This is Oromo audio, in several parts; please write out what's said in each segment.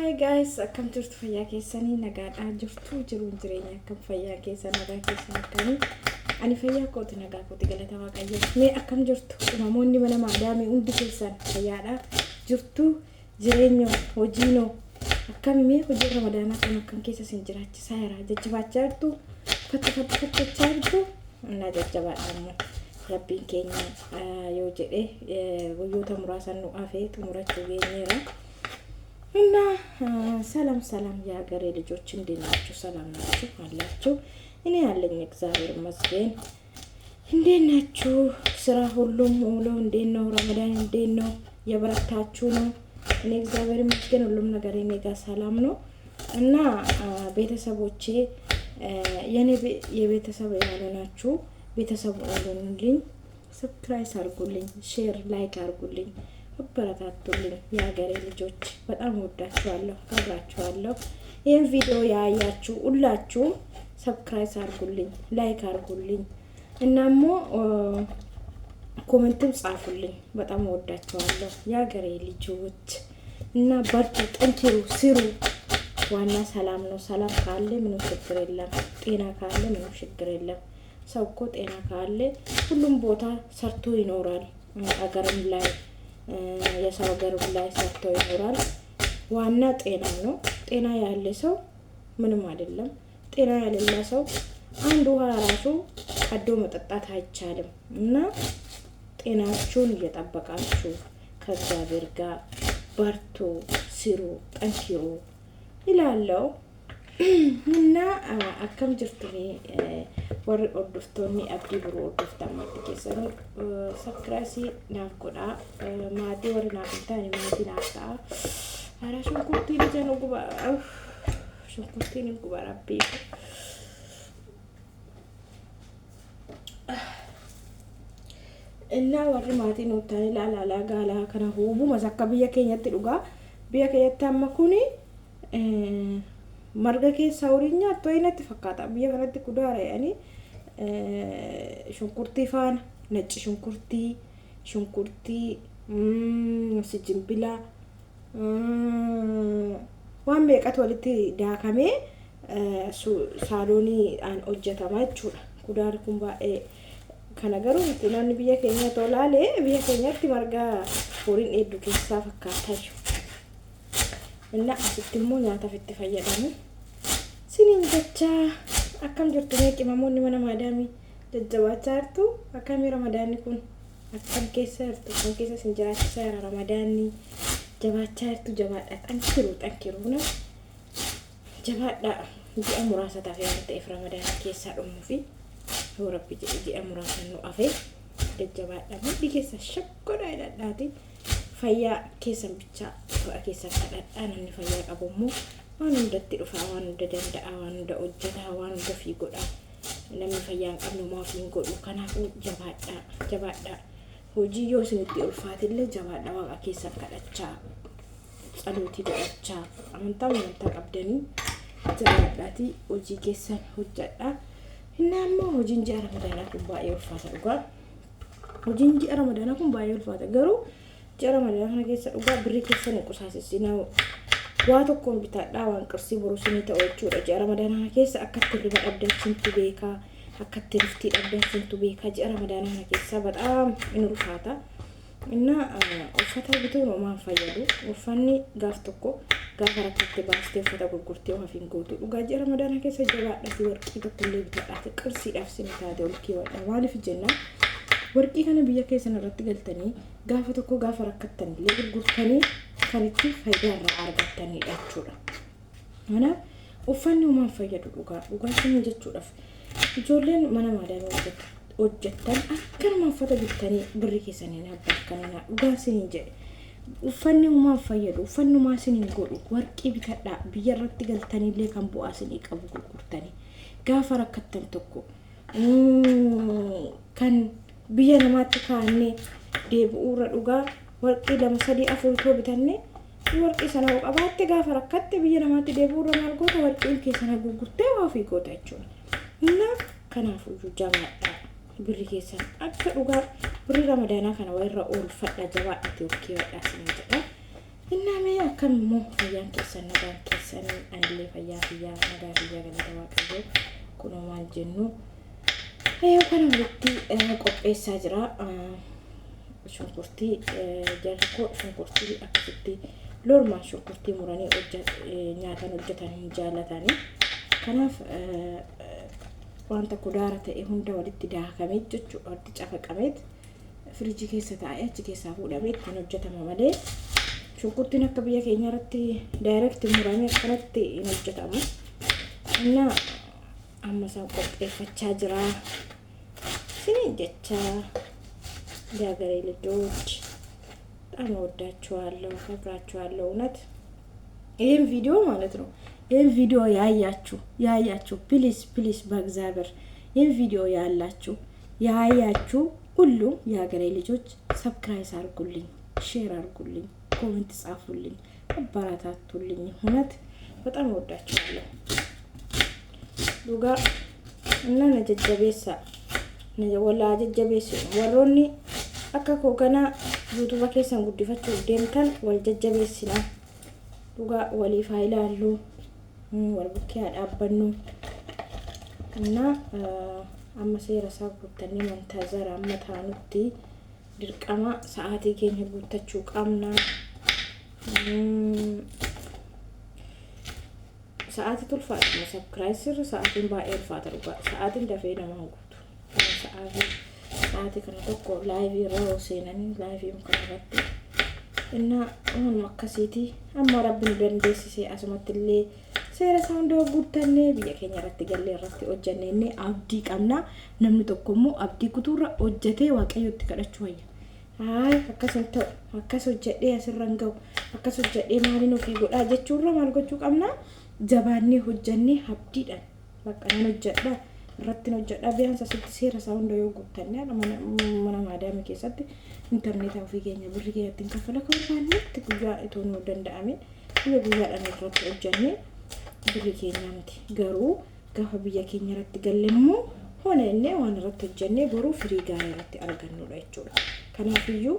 Hi guys, akkam jirtu fayyaa keessanii nagaadhaa jirtu jiruun jireenya akkam fayyaa keessa nagaa keessa akkami ani fayyaa kooti nagaa kooti galata waaqayyo mee akkam jirtu namoonni mana maadaamii hundi keessan fayyaadhaa jirtu jireenya hojiinoo akkam mee hojii ramadaanaa kan akkam keessa sin jiraachisaa jira jajjabaachaa jirtu fattachaa jirtu na jajjabaadhaa rabbiin keenya yoo jedhe guyyoota muraasan nu afee xumurachuu geenyeera. ሰላም የሀገሬ ልጆች እንዴት ናችሁ? ሰላም ናችሁ አላችሁ? እኔ ያለኝ እግዚአብሔር ይመስገን። እንዴት ናችሁ? ስራ ሁሉም ሙሉ እንዴት ነው? ረመዳን እንዴት ነው? የበረታችሁ ነው? እኔ እግዚአብሔር ይመስገን ሁሉም ነገር እኔ ጋር ሰላም ነው። እና ቤተሰቦቼ የኔ የቤተሰብ ያለናችሁ ቤተሰብ ሁሉልኝ ሰብስክራይብ አድርጉልኝ፣ ሼር ላይክ አድርጉልኝ፣ አበረታቱልኝ የሀገሬ ልጆች በጣም ወዳችኋለሁ አከብራችኋለሁ። ይሄን ቪዲዮ ያያችሁ ሁላችሁ ሰብስክራይብ አድርጉልኝ፣ ላይክ አድርጉልኝ እናሞ ኮሜንትም ጻፉልኝ። በጣም ወዳችኋለሁ የሀገሬ ልጆች እና በርቱ፣ ጠንክሩ፣ ስሩ። ዋና ሰላም ነው። ሰላም ካለ ምንም ችግር የለም። ጤና ካለ ምንም ችግር የለም። ሰው እኮ ጤና ካለ ሁሉም ቦታ ሰርቶ ይኖራል። አገርም ላይ የሰው ሀገር ላይ ሰርቶ ይኖራል። ዋና ጤና ነው። ጤና ያለ ሰው ምንም አይደለም። ጤና ያለለ ሰው አንድ ውሃ ራሱ ቀዶ መጠጣት አይቻልም። እና ጤናችሁን እየጠበቃችሁ ከእግዚአብሔር ጋር በርቱ፣ ስሩ፣ ጠንክሩ ይላለው። እና akkam jirtuni warri ordoftoonni abdii biroo ordoftamatti keessan subscribe naaf godha. maatii warri naaf ta'ani maatii naaf ta'a. ara shunkurtiin ijaan guba shunkurtiin guba rabbii. እና warri maatii nuuf ta'ani laalaa gaalaa kana hubuma akka biyya keenyatti dhugaa biyya keenyatti amma kuni marga keessa horinya to'inatti fakkaata. biyya kanatti kudaara yaani shunkurtii faana nacci shunkurtii sijimbila waan meeqatu walitti daakamee saaloonii aan hojjetama jechuudha. kudaarri kun baay'ee kana garuu naanni biyya keenya tolaalee biyya keenyatti marga horiin hedduu keessaa fakkaata jiru. እና አስጥሞ ኛታ ፍት ፈየዳሙ ሲኒን ገቻ አከም ጅርቱ ነቂማሞኒ መነ ማዳሚ ደጀባቻርቱ አከም ረመዳን ኩን አከም ከሰርቱ አከም ከሰ ሲንጀራች ሰራ ረመዳን ጀባቻርቱ ጀባዳ ጠንክሩ ነው ጀባዳ ጂ አሙራሳ ታፊያንተ ኢፍ ረመዳን ከሳ ዶሙፊ ወረብ ጂ አሙራሳ ነው አፌ ደጀባዳ ሙዲ ከሳ ሸቆዳ ይላዳቲ fayyaa keessan bicha keessan kadhadhaa. namni fayyaa qabummoo waan hundatti dhufa, waan hunda danda'a, waan hunda hojjeta, waan hunda fi godha. namni fayyaa hin qabne maa fi hin godhu. kanaafuu jabaadhaa hojii yoo isinitti ulfaatillee jabaadhaa waaqa keessan kadhachaa ጸሎtii godhachaa amantaa qabdanii jabaadhaati hojii keessan hojjedhaa. inni ammoo hojiin ji'a ramadaanaa kun baay'ee ulfaata dhugaa. hojiin ji'a ramadaanaa kun baay'ee ulfaata garuu jara madana keessa dhugaa birrii keessa ni qusaasisina waa tokkoon bitadhaa waan qirsii borusini ta'u jechuudha. jara madana keessa akkatti riba dhabdachintu beekaa, akkatti riftii dhabdachintu beekaa. jara madana keessa በጣም እንሩፋታ እና ኡፈታ ቢቱ ነው ማንፈየዱ ኡፈኒ ጋፍ tokko gaafa rakkatti baastee uffata gurgurtee ofiin gootu dhugaa. jara madana keessa jabaadhaati warqii tokkollee bitadhaati qirsiidhaaf sinitaate olkii wadha maaliif jennaan warqii kana biyya keessan irratti galtanii gaafa tokko gaafa rakkattanii gurgurtanii kan itti faayidaa irraa argattanidha jechuudha. mana uffanni uumaan fayyadu dhugaa sin jechuudhaaf ijoolleen mana maadaamii hojjettan akkanuma uffata bittanii birrii keessanii abbaakkanina dhugaa sin jedhe uffanni uumaan fayyadu uffanni uumaa sin godhu warqii bitadhaa biyya irratti galtaniillee kan bu'aa sin qabu gurgurtanii gaafa rakkattan tokko kan biyya namaatti kaanee deebi'uura dhugaa warqii 2-3-4 bitanne warqii sana qabaatte gaafa rakkatte biyya namaatti deebi'uura maal goota warqiin keessan gurgurtee ofii goota jechuudha. እና kanaafuu jabaadhaa birri keessan akka dhugaa birri ramadaanaa kana warra oolfadha jabaadhaati okkee wadhaa sin jedha. إنما ما كم مو فيان كيسان نبان كيسان اللي فيا فيا نجا فيا قال تواكلوا كنا ما الجنو أيوة كنا ولدتي قبي ساجرا شنكرتي جالكو شنكرتي أكتبتي لور ما شنكرتي مراني أوجت نياتان أوجتاني جالتاني كناف وانت كدارة هندا ولدتي ده كميت جتشو ولدتي جافا كميت فريجي كيسة تاعي كيسة هو دميت كنا أوجتها مالي شنكرتي نكبيا كينيا رتي دايركت مراني كنتي نوجتها أنا أما سانكوب فتشاجرا سنين جتشا داغري ልጆች በጣም ወዳችኋለሁ አከብራችኋለሁ እውነት ይሄን ቪዲዮ ማለት ነው ይሄን ቪዲዮ ያያችሁ ፕሊዝ በእግዚአብሔር ይሄን ቪዲዮ ያያችሁ ሁሉ የሀገሬ ልጆች ሰብስክራይብ አድርጉልኝ ሼር አድርጉልኝ ኮሜንት ጻፉልኝ አበረታቱልኝ እውነት በጣም ወዳችኋለሁ ዱጋ እና ነጀጀቤሳ ወላ ጀጀቤስ ወሮኒ akka koogana YouTube keessan guddifachuu deemtan wal jajjabeessina dhugaa waliif haa ilaallu wal bukkee dhaabbannu እና amma seera isaa guuttanii mantaazara amma taanutti dirqama sa'aatii keenya guuttachuu qabna sa'aatii tulfaatu subscribe sirri sa'aatiin baay'ee ulfaata dhugaa sa'aatiin dafee nama guutu sa'aatii kana tokko live irraa seenanii live kana irratti inna akkasiiti amma rabbiin dandeessisee asumatti illee seera isaa hunda guuttannee biyya keenya irratti gallee irratti hojjannee abdii qabna namni tokko immoo abdii kutuurra hojjetee waaqayyotti kadhachuu wayya akkasuma ta'u akkas hojjedhee asirran ga'u akkas hojjedhee maaliin ofii godhaa jechuurra maal gochuu qabna jabaannee hojjannee abdiidhaan bakka nan hojjedha irratti hojjedha biyaansa sitti seera isaa hunda yoo guuttannee mana maadaamii keessatti intarneetaa ofii keenya birrii keenyatti kaffala kan baannetti guyyaa itoo nu danda'ame guyyaadhaan irratti hojjannee birrii keenya miti garuu gaafa biyya keenya irratti gallemmoo hona innee waan irratti hojjannee boruu firii gaarii irratti argannudha jechuudha kanaafiyyuu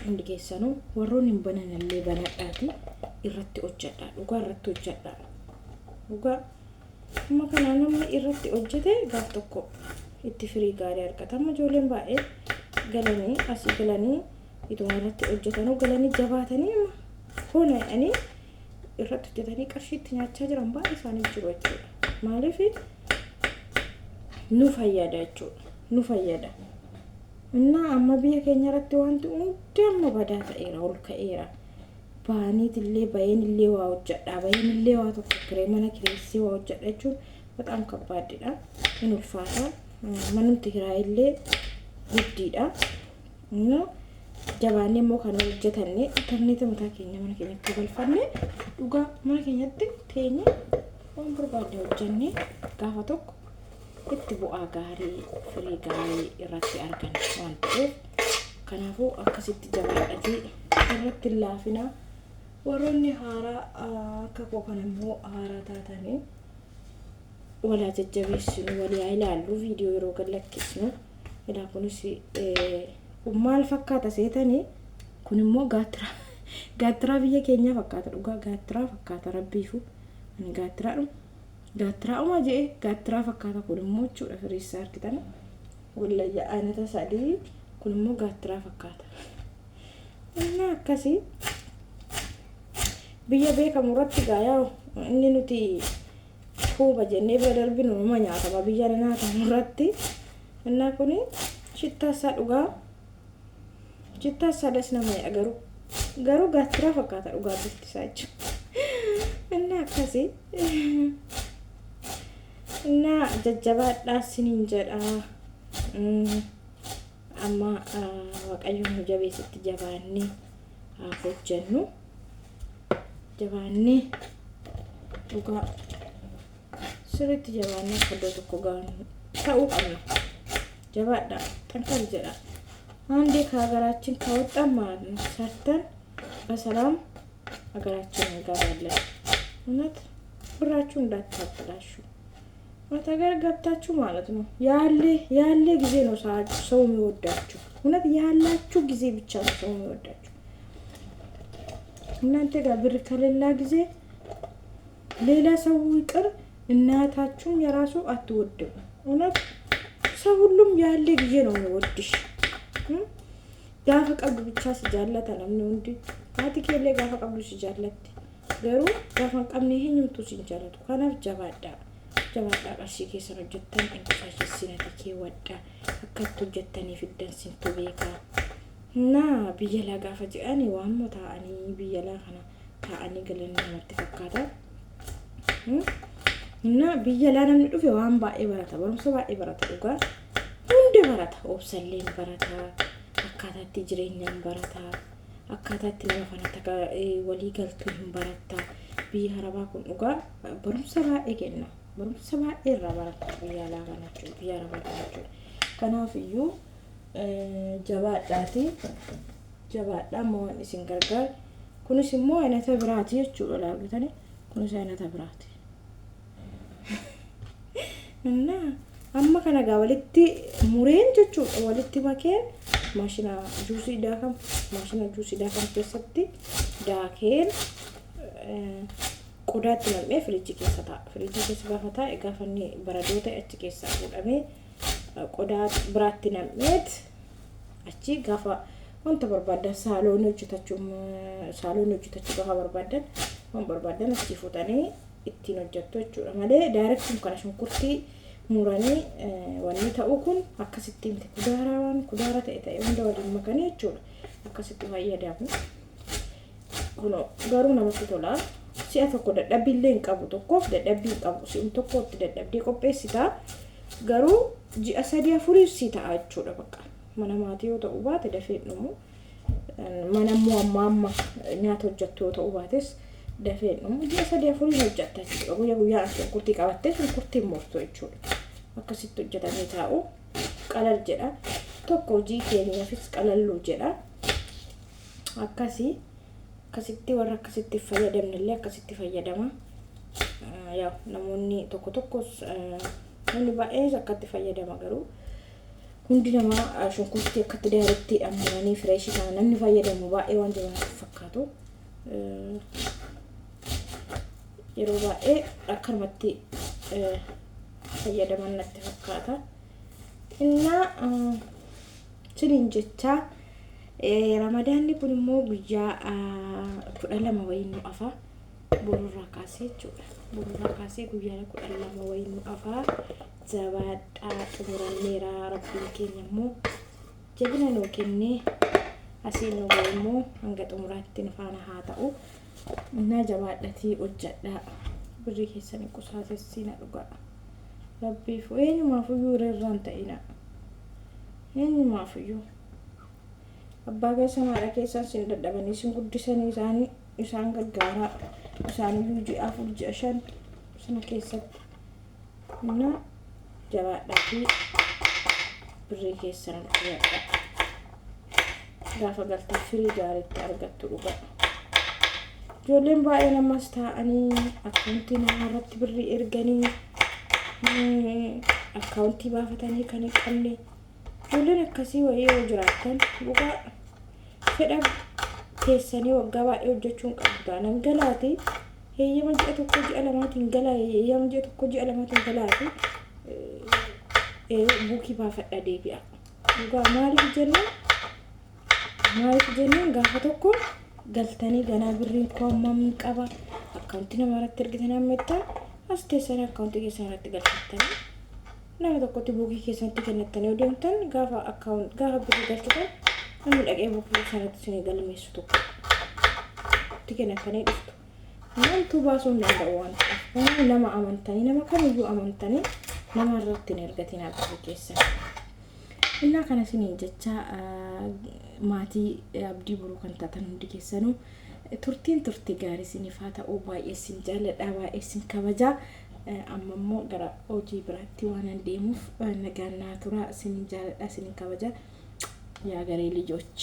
hundi keessanuu warroonni hin bananillee banadhaati irratti hojjedha dhugaa irratti hojjedha dhugaa amma kana namni irratti hojjete gaaf tokko itti firii gaarii argata amma ijoolleen baay'ee galanii asii galanii itoo irratti hojjetanuu galanii jabaatanii hona jedhanii irratti hojjetanii qarshiitti nyaachaa jiran baay'ee isaanii jiru jechuudha maaliif nu fayyada jechuudha nu fayyada እና amma biyya keenya irratti wanti hundi amma badaa ta'eera ol ka'eera baaniitillee bayeenillee waa hojjedha bayeenillee waa tokko kiree mana kireessii waa hojjedha jechuun በጣም ከባድidha in ulfaata manumti kiraayillee guddiidha እና jabaannee immoo kan hojjetanne interneeta mataa keenya mana keenyatti galfanne dhugaa mana keenyatti teenye waan barbaadne hojjennee gaafa tokko itti bu'aa gaarii firii gaarii irratti argan waan ta'eef kanaafuu akkasitti jabaadhatee irratti laafina warroonni haaraa akka kokan immoo haaraa taatanii walaa jajjabeessinu walii ilaallu viidiyoo yeroo gallakkisnu ilaa kunis maal fakkaata seetanii kun immoo gaattiraa biyya keenya fakkaata dhugaa gaattiraa fakkaata rabbiifu ani gaattiraa uma jee gaattiraa fakkaata kun immoo jechuudha firiisaa argitan wallayya aanata sadii kun immoo gaattiraa fakkaata inni akkasii biyya beekamu irratti gaayaa inni nuti huuba jennee bira darbinu nama nyaatama biyya nyaatamu irratti innaa kun shittaasaa dhugaa shittaasaa das nama garuu gaattiraa fakkaata dhugaa biftisaa jechuudha inni akkasii እና jajjabaadhaa siniin jedha amma waaqayyoon jabeessitti jabaannee hojjennu jabaannee dhugaa sirriitti jabaannee iddoo tokko gaanu ta'uu qabna jabaadhaa ጠንከር jedha አንዴ ከሀገራችን ከወጣን ማለት ነው ሰርተን በሰላም ሀገራችን እንገባለን እውነት ብራችሁ እንዳታበላሹ ወታገር ገብታችሁ ማለት ነው ያለ ጊዜ ነው ሰው የሚወዳችሁ እውነት ያላችሁ ጊዜ ብቻ ነው ሰው የሚወዳችሁ እናንተ ጋር ብር ከሌላ ጊዜ ሌላ ሰው ይቅር እናታችሁን የራሱ አትወድም። እውነት ሰው ሁሉም ያለ ጊዜ ነው የሚወድሽ። ጋፈ ቀብዱ ብቻ ሲጃለተ ነው እንዴ አትከለ ጋፈ ቀብዱ ሲጃለተ ገሩ ጋፈ ቀምኔ ይሄኝምቱ ሲጃለቱ ከናፍ ጀባዳ ቀርሺ ከሰረ ጀተን እንቅፋሽ ሲነተኬ ወዳ አከቱ ጀተን ይፍደን ሲንቱ ቤካ እና ቢየላ ጋፈ ጂአኒ ዋሞታ አኒ ቢየላ ከና ታአኒ ገለና መተፈካታ እና ቢየላ ነን ዱፍ ዋምባ ኢበራታ በሩም ሰባ ኢበራታ ኡጋ ሁንደ በራታ ኦብሰሌን በራታ አካታቲ ጅሬኛን በራታ አካታቲ ለፈናታ ወሊ ገልቱን በራታ ቢያራባ ኩን ኡጋ በሩም ሰባ ኤገና በሩም ሰባ ኤራ በራታ ቢያላ ጋናቸው ቢያራባ ጋናቸው ከናፍዩ ጀባዳቲ ጀባዳ ሞን ሲንገርጋር ኩንስ ሞ አይነተ ብራቲ ይችላሉ ተኔ ኩንስ አይነተ ብራቲ እና አማ ከነጋ ወልቲ ሙሬን ቹቹ ወልቲ ማከን ማሽና ጁሲ ዳካም ተሰጥቲ ዳከን ቆዳት ለሜ ፍሪጅ ከሰፋታ እጋፈኒ በረዶተ እጭ ከሳ ወደሜ ቆዳት ብራቲ ነሜት አቺ ጋፋ ወንተ በርባዳ ሳሎኖች ተቹ ጋፋ በርባዳን ወን በርባዳን እስቲ ፎታኔ ኢቲኖ ጀቶቹ ለማለ ዳይሬክት ሙከራሽን ኩርቲ ሙራኔ ወኒ ታኡኩን አከስቲም ኩዳራዋን ኩዳራተ እታ እንደ ወዲ መከኔቹ አከስቲ ባየዳሙ ኩኖ ጋሩ ነመጥቶላ ሲያተ ኮደ ደብሊን ቀቡ ተኮ ደብሊ ቀቡ ሲም ተኮ ደብሊ ቆጴሲታ ጋሩ ጂአሳዲያ ፉሪ ሲታ አቹ ለበቃ ማናማቲዮ ተኡባት ደፈት ነው ማናሙ ማማ ኛቶ ጀቶ ተኡባትስ ደፈት ነው ጂአሳዲያ ፉሪ ጀታች ጉያ ኩርቲ ቀባተች ኩርቲ ሞርቶ ይቹ አከሲቱ ጀታኔ ታኡ ቀለል ጀዳ ተኮ ጂ ከኛ ፊስ ቀለሉ ጀዳ አካሲ ከሲቲ ወራ ከሲቲ ፈየደምንለ ከሲቲ ፈየደማ ያው ነሙኒ ተኮ ሁንዲ ባኤ ዘከት ፈየደማ ገሩ ሁንዲ ነማ ሾንኩርቲ ከትዳረቲ አማኒ ፍሬሽ ካነን ፈየደሙ ባኤ ወንጀ ፈካቱ የሮባኤ አከርመቲ ፈየደማነት ፈካታ እና ትንንጀቻ ረመዳን ቡንሞ ጉያ ኩዳለማ ወይኑ አፋ ቦሩራ ካሴቹ ቦሩራ ካሴ ጉያ ኩዳለማ ወይኑ አፋ ዘባዳ ጥሙራኔራ ረብን ከነሞ ጀግና ነው ከኔ አሲኖ ወይሞ አንገ ጥሙራትን ፋና ሃታኡ እና ጀባዳቲ ወጀዳ ብሪ ከሰን ቁሳተ ሲና ዱጋ ረቢ ወይኑ ማፉዩ ረራንተኢና ይሄን ማፉዩ አባጋ ሰማራ ከሰን ሲንደደበኒ ሲንጉድሰኒ ኢሳን ገርጋራ ኢሳን ዩጂ አፉል ጀሸን ስነ ከሰት እና ጀባዳቲ ብሪ ከሰን ያጣ ጋፋ galta ፍሪ ጋር ታርገቱ ዱጋ ጆሌን ባይና ማስታ አኒ አካውንቲና አራት ብሪ እርገኒ አካውንቲ ባፈተኒ ከነ ቀለ ጆሌን አከሲ ወይ ወጅራተን ዱጋ ፈዳብ ከሰኒ ወጋባ እጆቹን ቀብታን እንገላቲ የየመጀቱ ኮጂ አለማቲን ገላ የየመጀቱ ኮጂ አለማቲን ገላቲ ቡኪ ባፈዳ ዴቢያ ዱጋ ማሪ ጀነን ጋፈተኮ ገልተኒ ገና ብሪ ኮማም ቀባ አካውንቲና ማራት እርግተና መጣ አስተሰራ አካውንት ከሰራት ገልተን ነው ተቆጥ ቡኪ ከሰንት ከነተነ ወደንተን ጋፋ አካውንት ጋፋ ብሪ ገልተን አሁን ለቀይ ቡኪ ከሰራት ሲነገል መስቱ ትከነተነ ድስቱ አንቱ ባሱ እንደዋን ለማ አመንተኒ ለማ ከመዩ አመንተኒ ለማረትን እርግተና ብሪከሰ እና ከነሲን እንጀቻ ማቲ አብዲ ብሩ ከንታተን እንዲከሰኑ ቱርቲ ጋሪ ሲኒፋታ ኦባይ ኤሲን ጃለዳ ባይ ኤሲን ከበጃ አመሞ ገራ ኦጂ ብራቲ ዋናን ዴሙፍ ነጋና ቱራ ሲን ጃለዳ ሲን ከበጃ ያገሬ ልጆች